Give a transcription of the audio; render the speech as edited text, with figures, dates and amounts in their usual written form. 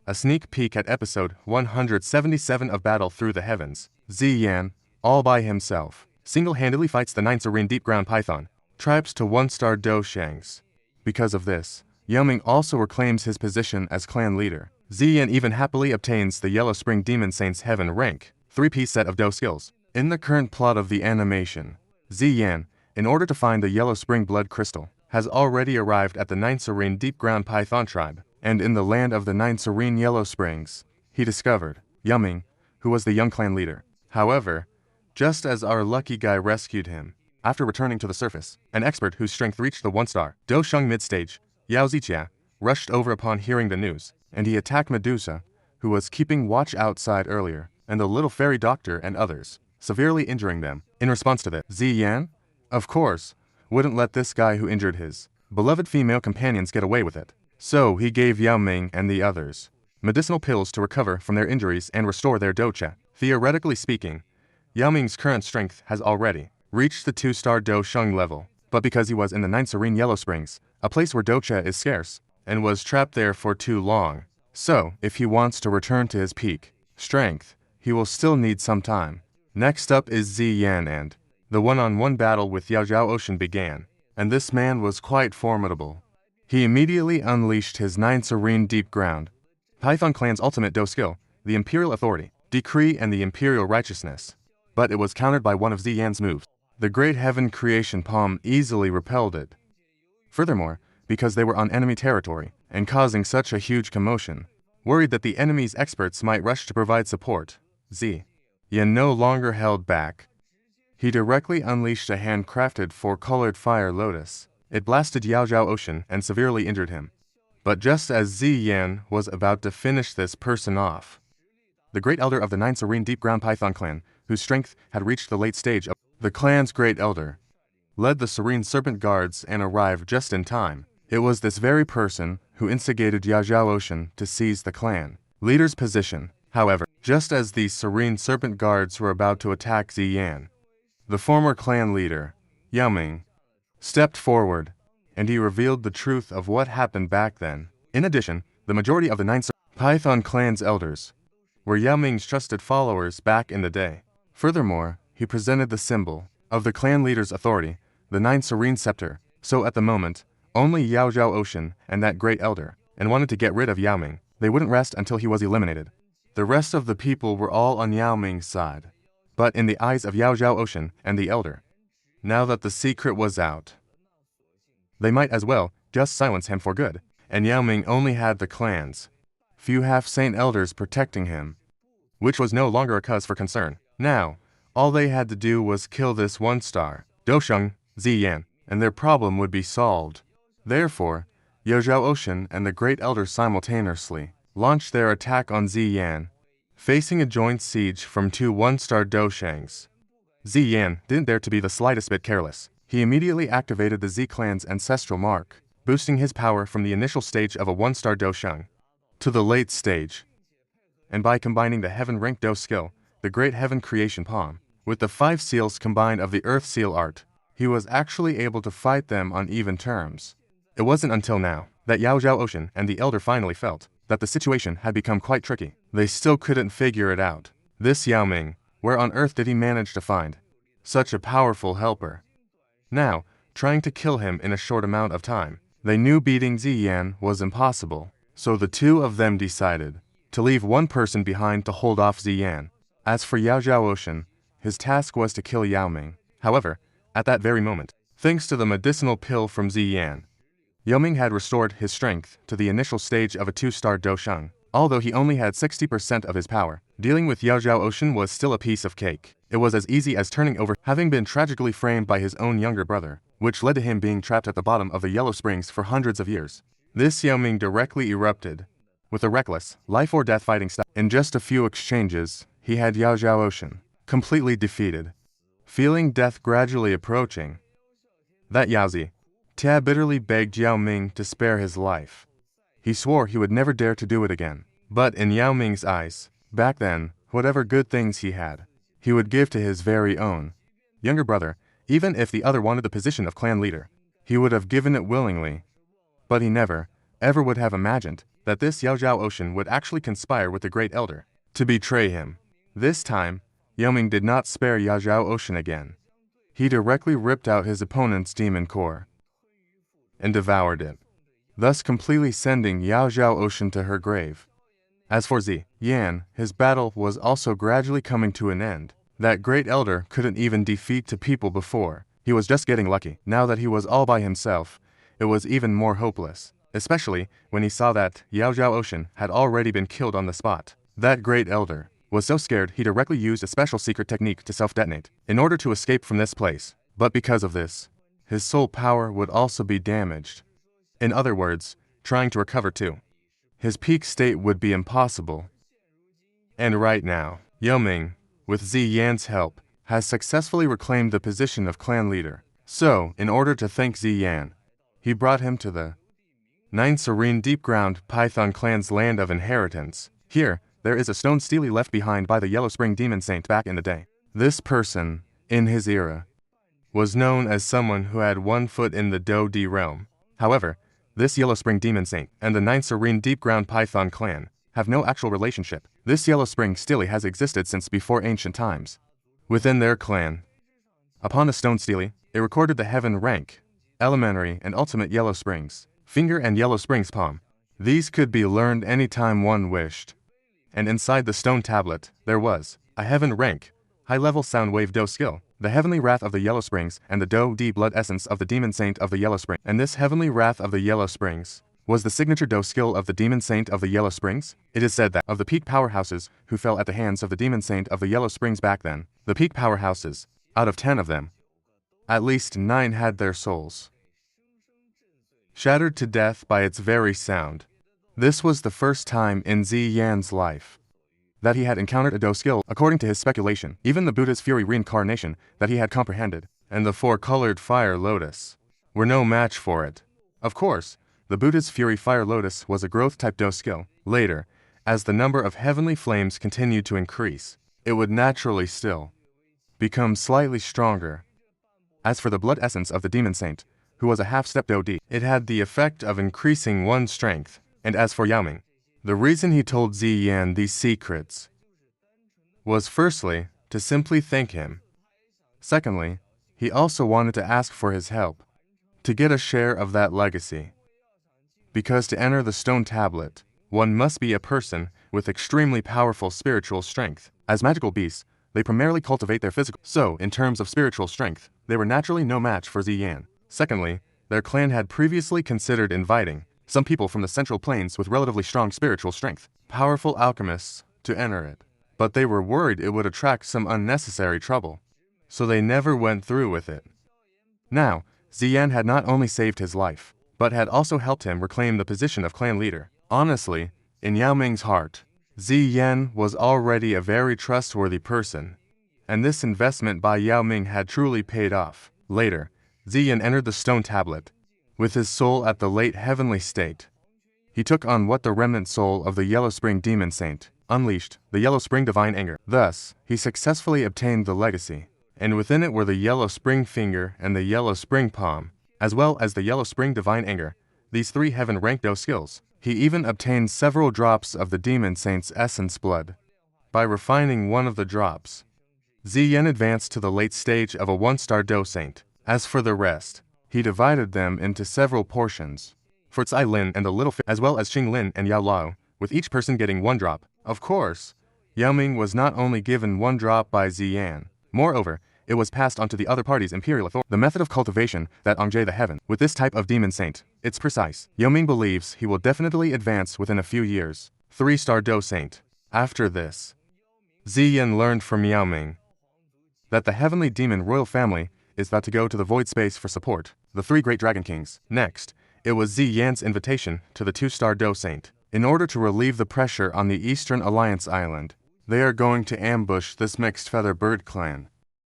A sneak peek at episode 177 of Battle Through the Heavens. Ziyan, all by himself, single-handedly fights the 9 serene deep-ground python, tribes to 1-star Doshangs. Because of this, Yao Ming also reclaims his position as clan leader. Ziyan even happily obtains the Yellow Spring Demon Saint's Heaven rank, 3-piece set of Do skills. In the current plot of the animation, Ziyan, in order to find the Yellow Spring Blood Crystal, has already arrived at the 9 serene deep-ground python tribe, and in the land of the 9 serene Yellow Springs, he discovered Yao Ming, who was the young clan leader. However, just as our lucky guy rescued him, after returning to the surface, an expert whose strength reached the 1-star Do Sheng mid-stage, Yao Zixia, rushed over upon hearing the news, and he attacked Medusa, who was keeping watch outside earlier, and the little fairy doctor and others, severely injuring them. In response to this, Ziyan, of course, wouldn't let this guy who injured his beloved female companions get away with it. So he gave Yao Ming and the others medicinal pills to recover from their injuries and restore their docha. Theoretically speaking, Yao Ming's current strength has already reached the 2-star Do Sheng level, but because he was in the 9 serene Yellow Springs, a place where docha is scarce, and was trapped there for too long. So, if he wants to return to his peak strength, he will still need some time. Next up is Ziyan, and the one-on-one battle with Yao Zhao Ocean began, and this man was quite formidable. He immediately unleashed his 9 serene deep ground Python clan's ultimate Do skill, the Imperial Authority, Decree, and the Imperial Righteousness. But it was countered by one of Ziyan's moves. The Great Heaven Creation Palm easily repelled it. Furthermore, because they were on enemy territory and causing such a huge commotion, worried that the enemy's experts might rush to provide support, Ziyan no longer held back. He directly unleashed a handcrafted 4-colored fire lotus. It blasted Yao Zhao Ocean and severely injured him. But just as Ziyan was about to finish this person off, the Great Elder of the 9 serene deep-ground Python clan, whose strength had reached the late stage of the clan's Great Elder, led the Serene Serpent Guards and arrived just in time. It was this very person who instigated Yao Zhao Ocean to seize the clan leader's position. However, just as the Serene Serpent Guards were about to attack Ziyan, the former clan leader, Yao Ming, stepped forward, and he revealed the truth of what happened back then. In addition, the majority of the 9 Python clan's elders were Yao Ming's trusted followers back in the day. Furthermore, he presented the symbol of the clan leader's authority, the 9 serene scepter. So at the moment, only Yao Zhao Ocean and that great elder, and wanted to get rid of Yao Ming. They wouldn't rest until he was eliminated. The rest of the people were all on Yao Ming's side. But in the eyes of Yao Zhao Ocean and the elder, now that the secret was out, they might as well just silence him for good, and Yao Ming only had the clan's few half-saint elders protecting him, which was no longer a cause for concern. Now, all they had to do was kill this 1-star Do Sheng, Ziyan, and their problem would be solved. Therefore, Yao Zhao Ocean and the Great Elder simultaneously launched their attack on Ziyan, facing a joint siege from 2 1-star Do Shangs. Ziyan didn't dare to be the slightest bit careless. He immediately activated the Z clan's ancestral mark, boosting his power from the initial stage of a 1-star Do Sheng to the late stage. And by combining the Heaven Rank Do skill, the Great Heaven Creation Palm, with the 5 seals combined of the Earth Seal art, he was actually able to fight them on even terms. It wasn't until now that Yao Zhao Ocean and the Elder finally felt that the situation had become quite tricky. They still couldn't figure it out. This Yao Ming, where on earth did he manage to find such a powerful helper? Now, trying to kill him in a short amount of time, they knew beating Ziyan was impossible. So the two of them decided to leave one person behind to hold off Ziyan. As for Yao Zhao Ocean, his task was to kill Yao Ming. However, at that very moment, thanks to the medicinal pill from Ziyan, Yao Ming had restored his strength to the initial stage of a 2-star Do Sheng. Although he only had 60% of his power, dealing with Yao Zhao Ocean was still a piece of cake. It was as easy as turning over, having been tragically framed by his own younger brother, which led to him being trapped at the bottom of the Yellow Springs for hundreds of years. This Yao Ming directly erupted with a reckless, life-or-death fighting style. In just a few exchanges, he had Yao Zhao Ocean completely defeated. Feeling death gradually approaching, that Yaozi Tia bitterly begged Yao Ming to spare his life. He swore he would never dare to do it again. But in Yao Ming's eyes, back then, whatever good things he had, he would give to his very own younger brother. Even if the other wanted the position of clan leader, he would have given it willingly. But he never, ever would have imagined that this Yao Zhao Ocean would actually conspire with the Great Elder to betray him. This time, Yao Ming did not spare Yao Zhao Ocean again. He directly ripped out his opponent's demon core and devoured it, thus completely sending Yao Zhao Ocean to her grave. As for Zi Yan, his battle was also gradually coming to an end. That Great Elder couldn't even defeat two people before. He was just getting lucky. Now that he was all by himself, it was even more hopeless, especially when he saw that Yao Zhao Ocean had already been killed on the spot. That Great Elder was so scared he directly used a special secret technique to self-detonate in order to escape from this place. But because of this, his soul power would also be damaged. In other words, trying to recover too. His peak state would be impossible. And right now, Yao Ming, with Zi Yan's help, has successfully reclaimed the position of clan leader. So, in order to thank Zi Yan, he brought him to the 9 serene deep ground Python clan's land of inheritance. Here, there is a stone stele left behind by the Yellow Spring Demon Saint back in the day. This person, in his era, was known as someone who had 1 foot in the Do Di realm. However, this Yellow Spring Demon Saint and the 9 serene deep ground Python clan have no actual relationship. This Yellow Spring stele has existed since before ancient times. Within their clan, upon the stone stele, it recorded the heaven rank, elementary and ultimate Yellow Springs, finger and Yellow Springs palm. These could be learned anytime one wished. And inside the stone tablet, there was a heaven rank, high-level sound wave Do skill, the heavenly wrath of the Yellow Springs, and the Do Di blood essence of the Demon Saint of the Yellow Spring. And this heavenly wrath of the Yellow Springs was the signature Do skill of the Demon Saint of the Yellow Springs. It is said that of the peak powerhouses who fell at the hands of the Demon Saint of the Yellow Springs back then, the peak powerhouses, out of 10 of them, at least 9 had their souls shattered to death by its very sound. This was the first time in Zi Yan's life that he had encountered a Do skill, according to his speculation. Even the Buddha's Fury reincarnation that he had comprehended, and the 4-colored Fire Lotus, were no match for it. Of course, the Buddha's Fury Fire Lotus was a growth-type Do skill. Later, as the number of heavenly flames continued to increase, it would naturally still become slightly stronger. As for the blood essence of the Demon Saint, who was a half-step Do Di, it had the effect of increasing one's strength. And as for Yao Ming, the reason he told Zi Yan these secrets was firstly, to simply thank him. Secondly, he also wanted to ask for his help, to get a share of that legacy. Because to enter the stone tablet, one must be a person with extremely powerful spiritual strength. As magical beasts, they primarily cultivate their physical. So, in terms of spiritual strength, they were naturally no match for Zi Yan. Secondly, their clan had previously considered inviting some people from the Central Plains with relatively strong spiritual strength, powerful alchemists, to enter it. But they were worried it would attract some unnecessary trouble, so they never went through with it. Now, Zi Yan had not only saved his life, but had also helped him reclaim the position of clan leader. Honestly, in Yao Ming's heart, Zi Yan was already a very trustworthy person, and this investment by Yao Ming had truly paid off. Later, Zi Yan entered the stone tablet, with his soul at the late heavenly state. He took on what the remnant soul of the Yellow Spring Demon Saint unleashed, the Yellow Spring Divine Anger. Thus, he successfully obtained the legacy, and within it were the Yellow Spring Finger and the Yellow Spring Palm, as well as the Yellow Spring Divine Anger, these 3 heaven-ranked Do skills. He even obtained several drops of the Demon Saint's essence blood. By refining one of the drops, Zi Yan advanced to the late stage of a 1-star Do Saint. As for the rest, he divided them into several portions, for Tsai Lin and the Little Fish, as well as Xing Lin and Yao Lao, with each person getting 1 drop. Of course, Yao Ming was not only given 1 drop by Zi Yan, moreover, it was passed on to the other party's imperial authority. The method of cultivation that Ongjie the Heaven, with this type of Demon Saint, it's precise. Yao Ming believes he will definitely advance within a few years. 3-star Do Saint. After this, Zi Yan learned from Yao Ming that the heavenly demon royal family is about to go to the void space for support, the 3 great dragon kings. Next, it was Zi Yan's invitation to the 2-star Do Saint. In order to relieve the pressure on the Eastern Alliance Island, they are going to ambush this mixed feather bird clan.